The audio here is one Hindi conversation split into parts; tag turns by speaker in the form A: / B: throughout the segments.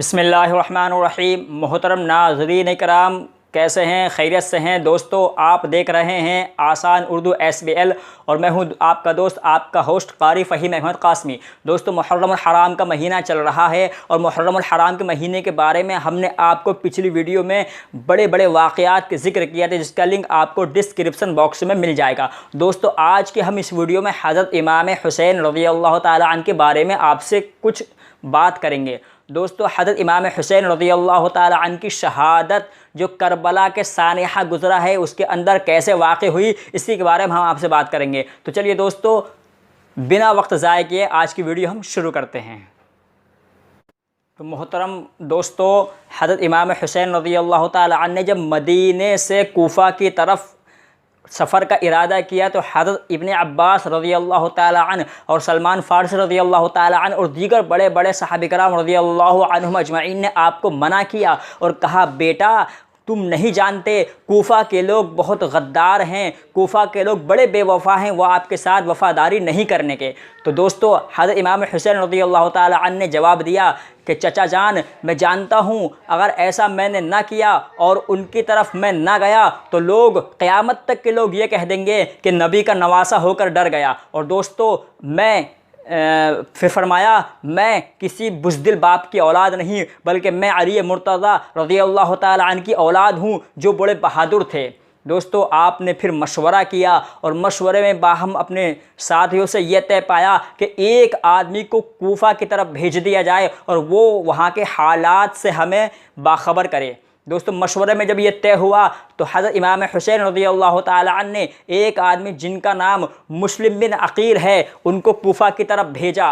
A: बिस्मिल्लाहिर्रहमानिर्रहीम। मोहतरम नाज़रीन कराम, कैसे हैं? खैरियत से हैं? दोस्तों, आप देख रहे हैं आसान उर्दू SBL और मैं हूं आपका दोस्त, आपका होस्ट कारी फ़हीम अहमद कासमी। दोस्तों, मुहर्रम हराम का महीना चल रहा है और मुहर्रम हराम के महीने के बारे में हमने आपको पिछली वीडियो में बड़े बड़े वाक़यात के ज़िक्र किया था, जिसका लिंक आपको डिस्क्रिप्शन बॉक्स में मिल जाएगा। दोस्तों, आज के हम इस वीडियो में हज़रत इमाम हुसैन रज़ियल्लाहु ताला अन्हु के बारे में आपसे कुछ बात करेंगे। दोस्तों, हज़रत इमाम हुसैन रज़ियल्लाहु ताला अन्हु की शहादत जो करबला के सानिहा गुज़रा है, उसके अंदर कैसे वाक़ हुई, इसी के बारे में हम आपसे बात करेंगे। तो चलिए दोस्तों, बिना वक्त ज़ाय किए आज की वीडियो हम शुरू करते हैं। तो मोहतरम दोस्तों, हज़रत इमाम हुसैन रज़ियल्लाहु ताला अन्हु ने जब मदीने से कूफ़ा की तरफ सफ़र का इरादा किया तो हज़रत इब्ने अब्बास रज़ियल्लाहु ताला अन्हु और सलमान फ़ारसी रज़ियल्लाहु ताला अन्हु और दीगर बड़े बड़े सहाबा किराम रज़ियल्लाहु अन्हुम अजमईन ने आपको मना किया और कहा, बेटा तुम नहीं जानते, कूफ़ा के लोग बहुत गद्दार हैं, कूफ़ा के लोग बड़े बेवफ़ा हैं, वो आपके साथ वफ़ादारी नहीं करने के। तो दोस्तों, हज़रत इमाम हुसैन रज़ियल्लाहु ताला अन्हु ने जवाब दिया कि चचा जान, मैं जानता हूँ अगर ऐसा मैंने ना किया और उनकी तरफ मैं ना गया तो लोग क़यामत तक के लोग ये कह देंगे कि नबी का नवासा होकर डर गया। और दोस्तों, मैं फिर फरमाया, मैं किसी बुज़दिल बाप की औलाद नहीं, बल्कि मैं अली मुर्तज़ा रज़ियल्लाहु ताला अन्हु की औलाद हूँ, जो बड़े बहादुर थे। दोस्तों, आपने फिर मशवरा किया और मशवरे में बाहम अपने साथियों से यह तय पाया कि एक आदमी को कूफ़ा की तरफ भेज दिया जाए और वो वहाँ के हालात से हमें बाखबर करे। दोस्तों, मशवरे में जब ये तय हुआ तो हज़रत इमाम हुसैन रज़ियल्लाहु ताला अन्हु ने एक आदमी जिनका नाम मुस्लिम बिन अक़ील है, उनको कूफ़ा की तरफ भेजा।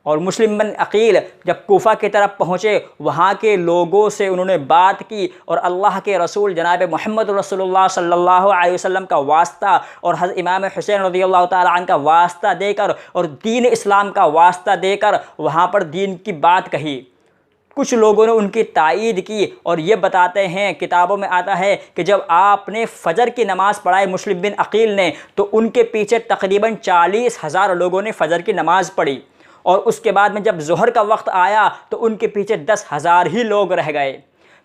A: और मुस्लिम बिन अक़ील जब कूफ़ा की तरफ पहुँचे, वहाँ के लोगों से उन्होंने बात की और अल्लाह के रसूल जनाब मोहम्मद रसूलुल्लाह सल्लल्लाहु अलैहि वसल्लम का वास्ता और हज़रत इमाम हुसैन रज़ियल्लाहु ताला अन्हु का वास्ता देकर और दीन इस्लाम का वास्ता देकर वहाँ पर दीन की बात कही। कुछ लोगों ने उनकी तायीद की और ये बताते हैं, किताबों में आता है कि जब आपने फ़जर की नमाज़ पढ़ाई मुस्लिम बिन अक़ील ने, तो उनके पीछे तकरीबन 40,000 लोगों ने फ़जर की नमाज़ पढ़ी और उसके बाद में जब ज़ोहर का वक्त आया तो उनके पीछे 10,000 ही लोग रह गए।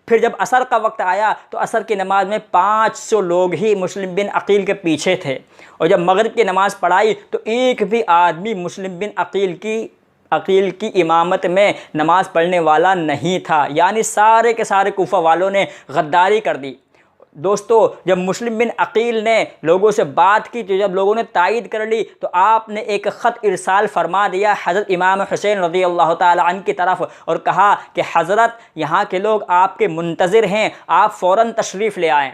A: फिर जब असर का वक्त आया तो असर की नमाज़ में 500 लोग ही मुस्लिम बिन अक़ील के पीछे थे और जब मगरिब की नमाज़ पढ़ाई तो एक भी आदमी मुस्लिम बिन अक़ील की इमामत में नमाज़ पढ़ने वाला नहीं था, यानी सारे के सारे कूफ़ा वालों ने गद्दारी कर दी। दोस्तों, जब मुस्लिम बिन अक़ील ने लोगों से बात की तो जब लोगों ने तायीद कर ली तो आपने एक ख़त इरसाल फरमा दिया हज़रत इमाम हुसैन रज़ियल्लाहु ताला अन्हु की तरफ और कहा कि हज़रत, यहाँ के लोग आपके मुंतज़िर हैं, आप फ़ौरन तशरीफ़ ले आएँ।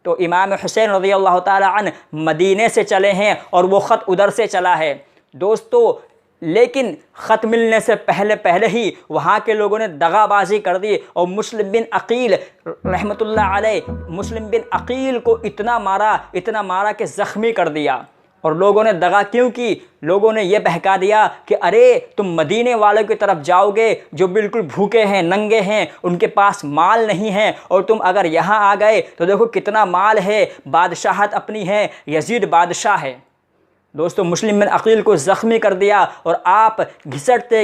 A: तो इमाम हुसैन रज़ियल्लाहु ताला अन्हु मदीने से चले हैं और वो ख़त उधर से चला है। दोस्तों, लेकिन ख़त मिलने से पहले ही वहाँ के लोगों ने दगाबाजी कर दी और मुस्लिम बिन अक़ील रहमतुल्लाह अलैह मुस्लिम बिन अक़ील को इतना मारा कि ज़ख्मी कर दिया। और लोगों ने दगा क्यों की? लोगों ने यह बहका दिया कि अरे तुम मदीने वालों की तरफ जाओगे जो बिल्कुल भूखे हैं, नंगे हैं, उनके पास माल नहीं है, और तुम अगर यहाँ आ गए तो देखो कितना माल है, बादशाहत अपनी है, यजीद बादशाह है। दोस्तों, मुस्लिम बिन अक़ील को ज़ख्मी कर दिया और आप घिसटते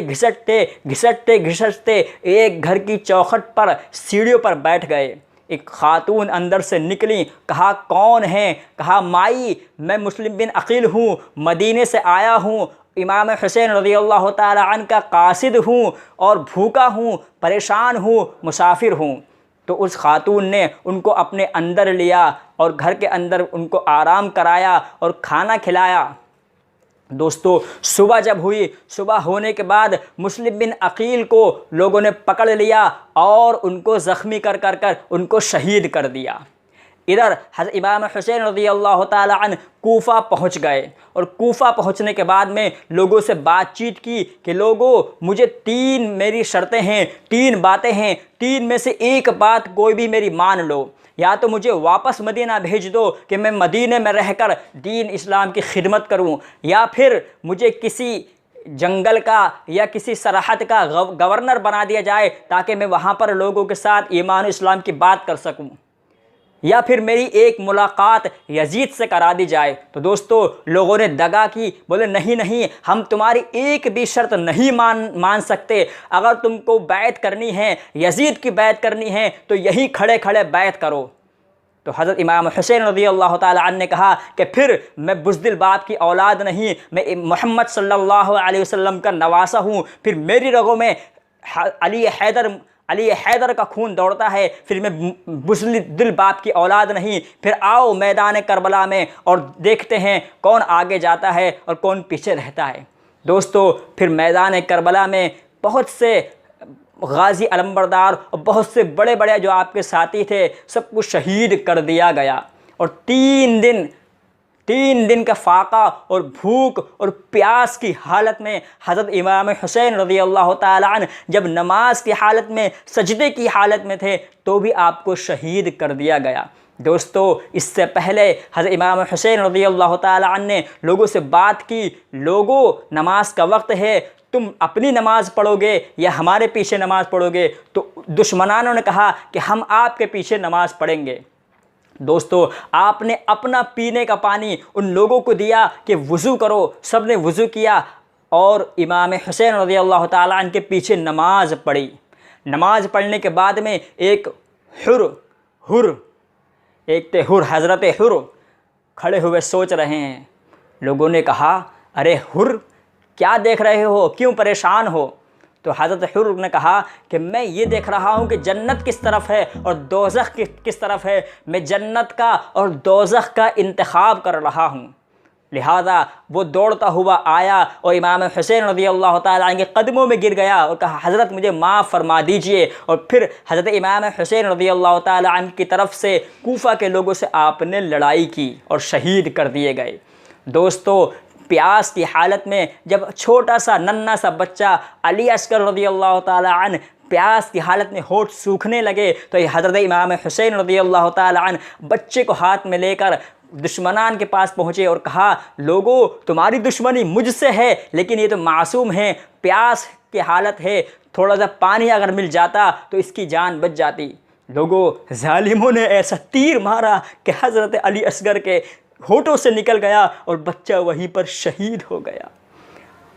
A: एक घर की चौखट पर सीढ़ियों पर बैठ गए। एक खातून अंदर से निकली, कहा कौन है? कहा माई, मैं मुस्लिम बिन अक़ील हूँ, मदीने से आया हूँ, इमाम हुसैन रज़ियल्लाहु ताला अन्हु का कासिद हूँ और भूखा हूँ, परेशान हूँ, मुसाफिर हूँ। तो उस खातून ने उनको अपने अंदर लिया और घर के अंदर उनको आराम कराया और खाना खिलाया। दोस्तों, सुबह जब हुई, सुबह होने के बाद मुस्लिम बिन अक़ील को लोगों ने पकड़ लिया और उनको ज़ख्मी कर उनको शहीद कर दिया। इधर हज़रत इमाम हुसैन रज़ियल्लाहु ताला अन्हु कूफ़ा पहुँच गए और कूफ़ा पहुँचने के बाद में लोगों से बातचीत की कि लोगों, मुझे 3 मेरी शर्तें हैं, 3 बातें हैं, 3 में से एक बात कोई भी मेरी मान लो। या तो मुझे वापस मदीना भेज दो कि मैं मदीने में रहकर दीन इस्लाम की खिदमत करूं, या फिर मुझे किसी जंगल का या किसी सरहद का गवर्नर बना दिया जाए ताकि मैं वहां पर लोगों के साथ ईमान इस्लाम की बात कर सकूं। या फिर मेरी एक मुलाकात यजीद से करा दी जाए। तो दोस्तों लोगों ने दगा की, बोले नहीं नहीं, हम तुम्हारी एक भी शर्त नहीं मान सकते। अगर तुमको बैत करनी है, यजीद की बैत करनी है, तो यही खड़े खड़े बैत करो। तो हज़रत इमाम हुसैन रज़ियल्लाहु ताला अन्हु ने कहा कि फिर मैं बुज़दिल बाप की औलाद नहीं, मैं मोहम्मद सल्लल्लाहु अलैहि वसल्लम का नवासा हूँ। फिर मेरी रगों में अली हैदर का खून दौड़ता है, फिर मैं बुज़दिल बाप की औलाद नहीं। फिर आओ मैदान करबला में और देखते हैं कौन आगे जाता है और कौन पीछे रहता है। दोस्तों फिर मैदान करबला में बहुत से गाजी अलंबरदार और बहुत से बड़े बड़े जो आपके साथी थे, सबको शहीद कर दिया गया। और 3 दिन का फाका और भूख और प्यास की हालत में हज़रत इमाम हुसैन रज़ियल्लाहु ताला अन्हु जब नमाज की हालत में, सजदे की हालत में थे, तो भी आपको शहीद कर दिया गया। दोस्तों इससे पहले हज़रत इमाम हुसैन रज़ियल्लाहु ताला अन्हु ने लोगों से बात की, लोगों नमाज का वक्त है, तुम अपनी नमाज पढ़ोगे या हमारे पीछे नमाज पढ़ोगे? तो दुश्मनानों ने कहा कि हम आपके पीछे नमाज पढ़ेंगे। दोस्तों आपने अपना पीने का पानी उन लोगों को दिया कि वज़ू करो, सब ने वज़ू किया और इमाम हुसैन रज़ियल्लाहु ताला अन्हु के पीछे नमाज पढ़ी। नमाज पढ़ने के बाद में एक हुर हज़रत हुर खड़े हुए सोच रहे हैं। लोगों ने कहा, अरे हुर क्या देख रहे हो, क्यों परेशान हो? तो हज़रत हुर ने कहा कि मैं ये देख रहा हूँ कि जन्नत किस तरफ है और दोज़ख किस तरफ है। मैं जन्नत का और दोज़ख का इंतखाब कर रहा हूँ। लिहाजा वो दौड़ता हुआ आया और इमाम हुसैन रज़ियल्लाहु ताला अन्हु के कदमों में गिर गया और कहा, हज़रत मुझे माफ़ फरमा दीजिए। और फिर हज़रत इमाम हुसैन रज़ियल्लाहु ताला अन्हु की तरफ से कूफ़ा के लोगों से आपने लड़ाई की और शहीद कर दिए गए। दोस्तों प्यास की हालत में जब छोटा सा नन्हा सा बच्चा अली अस्कर रज़ियल्लाहु ताला अन्हु प्यास की हालत में होठ सूखने लगे, तो ये हज़रत इमाम हुसैन रज़ियल्लाहु ताला अन्हु बच्चे को हाथ में लेकर दुश्मनान के पास पहुँचे और कहा, लोगों तुम्हारी दुश्मनी मुझसे है, लेकिन ये तो मासूम है, प्यास की हालत है, थोड़ा सा पानी अगर मिल जाता तो इसकी जान बच जाती। लोगों जालिमों ने ऐसा तीर मारा कि हज़रत अली असगर के होठों से निकल गया और बच्चा वहीं पर शहीद हो गया।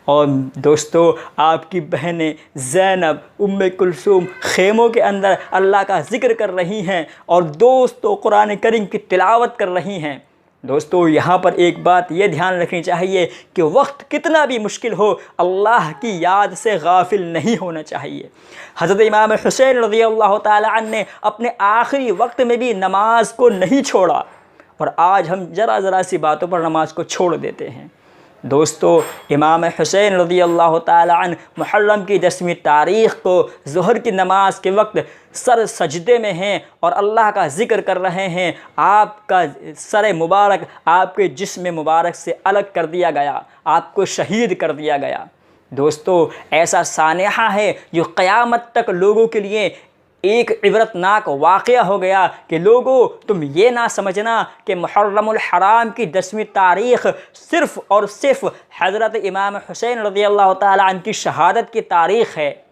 A: और दोस्तों आपकी बहनें ज़ैनब, उम्मे कुलसूम खेमों के अंदर अल्लाह का ज़िक्र कर रही हैं और दोस्तों कुरान करीम की तिलावत कर रही हैं। दोस्तों यहाँ पर एक बात ये ध्यान रखनी चाहिए कि वक्त कितना भी मुश्किल हो, अल्लाह की याद से गाफिल नहीं होना चाहिए। हज़रत इमाम हुसैन रज़ियल्लाहु ताला अन्हु ने अपने आखिरी वक्त में भी नमाज को नहीं छोड़ा और आज हम ज़रा सी बातों पर नमाज को छोड़ देते हैं। दोस्तों इमाम हुसैन रज़ियल्लाहु ताला अन्हु मुहर्रम की 10वीं तारीख़ को ज़ुहर की नमाज के वक्त सर सजदे में हैं और अल्लाह का ज़िक्र कर रहे हैं। आपका सर मुबारक आपके जिस्म मुबारक से अलग कर दिया गया, आपको शहीद कर दिया गया। दोस्तों ऐसा सानेहा है जो क़यामत तक लोगों के लिए एक इबरतनाक वाक़या हो गया कि लोगों तुम ये ना समझना कि मुहर्रमुल हराम की 10वीं तारीख़ सिर्फ़ और सिर्फ़ हज़रत इमाम हुसैन रज़ियल्लाहु ताला अन्हु की शहादत की तारीख़ है।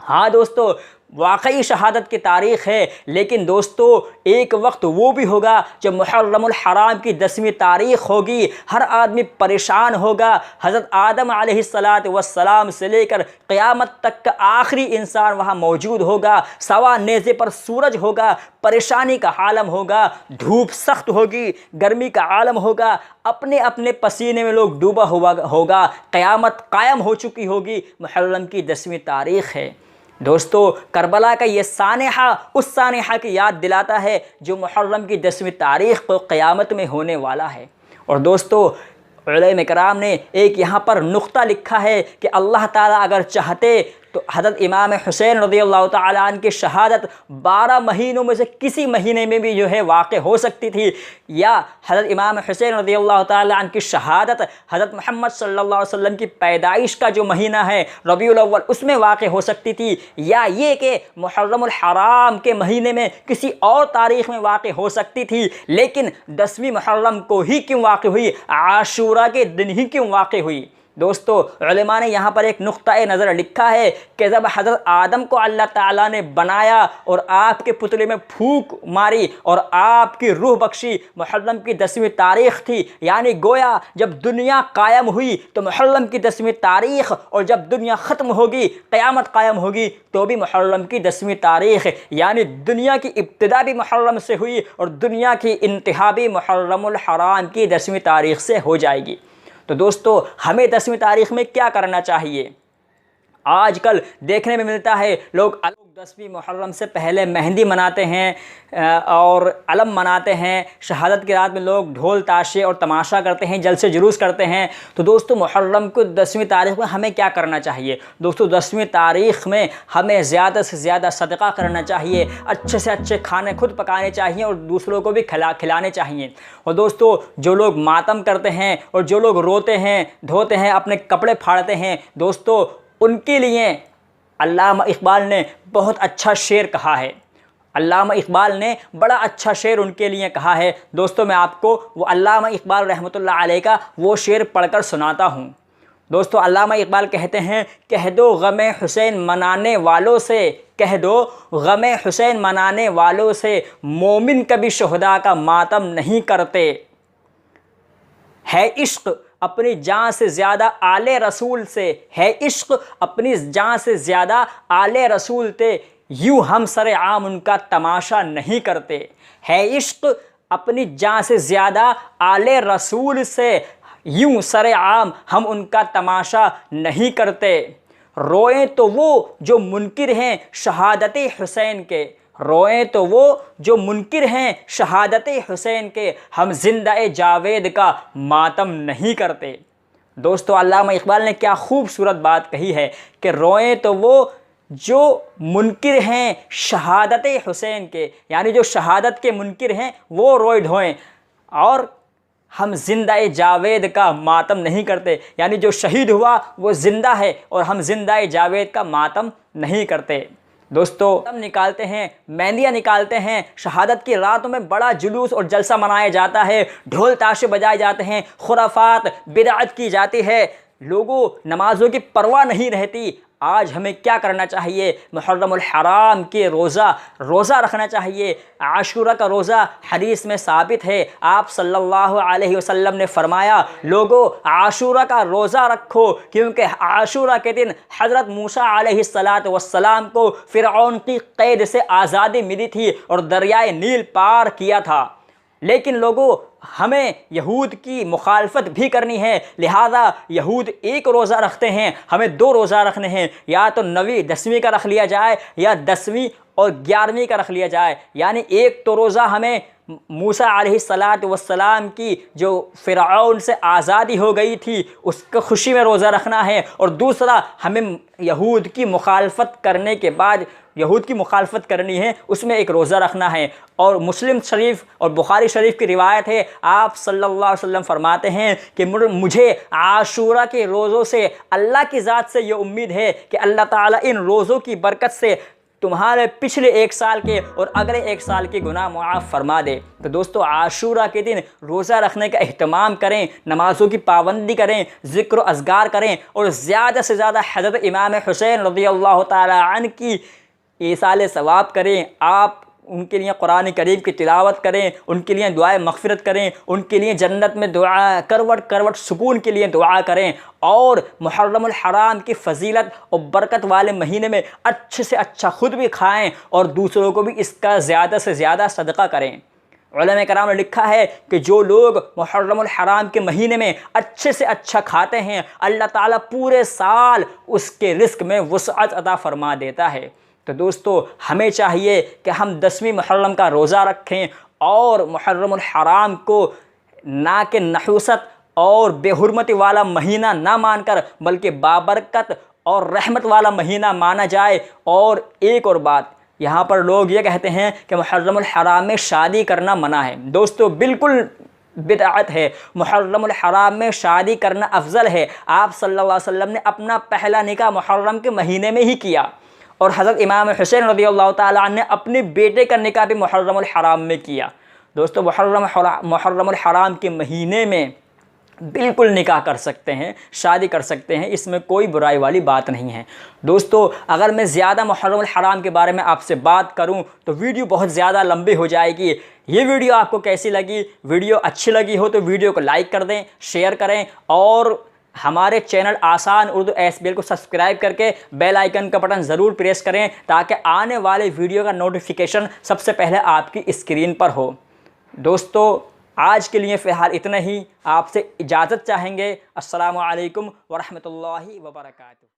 A: हाँ दोस्तों वाकई शहादत की तारीख़ है, लेकिन दोस्तों एक वक्त वो भी होगा जब मुहर्रमुल हराम की 10वीं तारीख़ होगी, हर आदमी परेशान होगा। हज़रत आदम अलैहिस्सलातु वस्सलाम से लेकर क़यामत तक का आखिरी इंसान वहाँ मौजूद होगा। सवा नेज़े पर सूरज होगा, परेशानी का आलम होगा, धूप सख्त होगी, गर्मी का आलम होगा, अपने अपने पसीने में लोग डूबा हुआ होगा, क़यामत कायम हो चुकी होगी। मुहर्रम की 10वीं तारीख़ है। दोस्तों करबला का ये सानेहा उस सानेहा की याद दिलाता है जो मुहर्रम की 10वीं तारीख़ को क़यामत में होने वाला है। और दोस्तों उलमा कराम ने एक यहाँ पर नुक्ता लिखा है कि अल्लाह ताला अगर चाहते तो हज़रत इमाम हुसैन रज़ियल्लाहु ताला अन्हु की शहादत 12 महीनों में से किसी महीने में भी जो है वाक़ हो सकती थी, या हज़रत इमाम हुसैन रज़ियल्लाहु ताला अन्हु की शहादत हज़रत मोहम्मद सल्लल्लाहु अलैहि वसल्लम की पैदाइश का जो महीना है रबीउल अव्वल उसमें वाक़ हो सकती थी, या ये कि मुहर्रमुल हराम के महीने में किसी और तारीख़ में वाक़ हो सकती थी। लेकिन 10वीं मुहर्रम को ही क्यों वाक़ हुई, आशूरा के दिन ही क्यों वाक़ हुई? दोस्तों उलमा ने यहाँ पर एक नुक्ता नज़र लिखा है कि जब हज़रत आदम को अल्लाह ताला ने बनाया और आपके पुतले में फूंक मारी और आपकी रूह बख्शी, मुहर्रम की 10वीं तारीख़ थी, यानी गोया जब दुनिया कायम हुई तो मुहर्रम की 10वीं तारीख़, और जब दुनिया ख़त्म होगी, क़यामत कायम होगी, तो भी मुहर्रम की 10वीं तारीख़, यानी दुनिया की इब्तिदा भी मुहर्रम से हुई और दुनिया की इंतहा भी मुहर्रमुल हराम की 10वीं तारीख़ से हो जाएगी। तो दोस्तों हमें 10वीं तारीख़ में क्या करना चाहिए? आजकल देखने में मिलता है लोग 10वीं मुहर्रम से पहले मेहंदी मनाते हैं और अलम मनाते हैं। शहादत की रात में लोग ढोल ताशे और तमाशा करते हैं, जलसे जुलूस करते हैं। तो दोस्तों मुहर्रम को 10वीं तारीख़ में हमें क्या करना चाहिए? दोस्तों 10वीं तारीख़ में हमें ज़्यादा से ज़्यादा सदका करना चाहिए, अच्छे से अच्छे खाने खुद पकाने चाहिए और दूसरों को भी खिलाने चाहिए। और दोस्तों जो लोग मातम करते हैं और जो लोग रोते हैं, धोते हैं, अपने कपड़े फाड़ते हैं, दोस्तों उनके लिए अल्लामा इक़बाल ने बहुत अच्छा शेर कहा है। अल्लामा इक़बाल ने बड़ा अच्छा शेर उनके लिए कहा है। दोस्तों मैं आपको वो अल्लामा इक़बाल रहमतुल्लाह अलैह का वो शेर पढ़कर सुनाता हूँ। दोस्तों अल्लामा इक़बाल कहते हैं, कह दो गमे हुसैन मनाने वालों से, कह दो गमे हुसैन मनाने वालों से, मोमिन कभी शुहदा का मातम नहीं करते। है इश्क़ अपनी जान से ज़्यादा आले रसूल से, है इश्क़ अपनी जान से ज़्यादा आले रसूल थे, यूँ हम सरे आम उनका तमाशा नहीं करते। है इश्क़ अपनी जान से ज़्यादा आले रसूल से, यूँ सरे आम हम उनका तमाशा नहीं करते। रोएं तो वो जो मुनकिर हैं शहादत हुसैन के, रोएं तो वो जो मुनकिर हैं शहादत हुसैन के, हम ज़िंदा-ए जावेद का मातम नहीं करते। दोस्तों अल्लामा इक़बाल ने क्या खूबसूरत बात कही है कि रोएं तो वो जो मुनकिर हैं शहादत हुसैन के, यानी जो शहादत के मुनकिर हैं वो रोए ढोएं, और हम ज़िंदा-ए जावेद का मातम नहीं करते, यानी जो शहीद हुआ वो ज़िंदा है और हम ज़िंदा-ए जावेद का मातम नहीं करते। दोस्तों हम निकालते हैं, मेहंदियाँ निकालते हैं, शहादत की रातों में बड़ा जुलूस और जलसा मनाया जाता है, ढोल ताशे बजाए जाते हैं, खुराफात बिदअत की जाती है, लोगों नमाज़ों की परवाह नहीं रहती। आज हमें क्या करना चाहिए? मुहर्रमुल हराम के रोज़ा रखना चाहिए। आशूरा का रोज़ा हदीस में साबित है, आप सल्लल्लाहु अलैहि वसल्लम ने फरमाया, लोगों आशूरा का रोज़ा रखो, क्योंकि आशूरा के दिन हज़रत मूसा अलैहिस्सलातु वस्सलाम को फ़िरऔन की क़ैद से आज़ादी मिली थी और दरियाए नील पार किया था। लेकिन लोगों हमें यहूद की मुखालफत भी करनी है, लिहाजा यहूद एक रोज़ा रखते हैं, हमें 2 रोज़ा रखने हैं, या तो 9वीं 10वीं का रख लिया जाए या 10वीं और 11वीं का रख लिया जाए। यानी एक तो रोज़ा हमें मूसा अलैहिस्सलातु वस्सलाम की जो फ़िरऔन से आज़ादी हो गई थी उसका खुशी में रोज़ा रखना है, और दूसरा हमें यहूद की मुखालफत करने के बाद यहूद की मुखालफत करनी है, उसमें एक रोज़ा रखना है। और मुस्लिम शरीफ और बुखारी शरीफ की रिवायत है, आप सल्लल्लाहु अलैहि वसल्लम फरमाते हैं कि मुझे आशूरा के रोज़ों से अल्लाह की ज़ात से ये उम्मीद है कि अल्लाह ताला इन रोज़ों की बरकत से तुम्हारे पिछले 1 साल के और अगले 1 साल के गुनाह मुआफ़ फरमा दे। तो दोस्तों आशूरा के दिन रोज़ा रखने का अहतमाम करें, नमाज़ों की पाबंदी करें, ज़िक्र अज़गार करें और ज़्यादा से ज़्यादा हज़रत इमाम हुसैन रज़ियल्लाहु ताला अन्हु की ईसाल सवाब करें। आप उनके लिए कुरान करीम की तिलावत करें, उनके लिए दुआए मग़फ़िरत करें, उनके लिए जन्नत में दुआ करवट करवट सुकून के लिए दुआ करें, और मुहर्रमुल हराम की फ़जीलत और बरकत वाले महीने में अच्छे से अच्छा खुद भी खाएं और दूसरों को भी इसका ज़्यादा से ज़्यादा सदका करें। उलमा कराम ने लिखा है कि जो लोग मुहर्रमुल हराम के महीने में अच्छे से अच्छा खाते हैं, अल्लाह ताला पूरे साल उसके रिस्क में वुसअत अता फरमा देता है। तो दोस्तों हमें चाहिए कि हम 10वीं मुहर्रम का रोज़ा रखें और मुहर्रमुल हराम को ना कि नहूसत और बेहुरमती वाला महीना ना मानकर बल्कि बाबरकत और रहमत वाला महीना माना जाए। और एक और बात, यहाँ पर लोग ये कहते हैं कि मुहर्रमुल हराम में शादी करना मना है। दोस्तों बिल्कुल बिदअत है, मुहर्रमुल हराम में शादी करना अफजल है। आप सल्लल्लाहु अलैहि वसल्लम ने अपना पहला निकाह मुहर्रम के महीने में ही किया, और हज़रत इमाम हुसैन रज़ियल्लाहु ताला अन्हु ने अपने बेटे का निकाह भी मुहर्रमुल हराम में किया। दोस्तों मुहर्रमुल हराम के महीने में बिल्कुल निकाह कर सकते हैं, शादी कर सकते हैं, इसमें कोई बुराई वाली बात नहीं है। दोस्तों अगर मैं ज़्यादा मुहर्रम हराम के बारे में आपसे बात करूं तो वीडियो बहुत ज़्यादा लंबी हो जाएगी। ये वीडियो आपको कैसी लगी? वीडियो अच्छी लगी हो तो वीडियो को लाइक कर दें, शेयर करें और हमारे चैनल आसान उर्दू SBL को सब्सक्राइब करके बेल आइकन का बटन ज़रूर प्रेस करें ताकि आने वाले वीडियो का नोटिफिकेशन सबसे पहले आपकी स्क्रीन पर हो। दोस्तों आज के लिए फ़िलहाल इतना ही, आपसे इजाज़त चाहेंगे। अस्सलामु अलैकुम वरहमतुल्लाहि वबरकातुहू।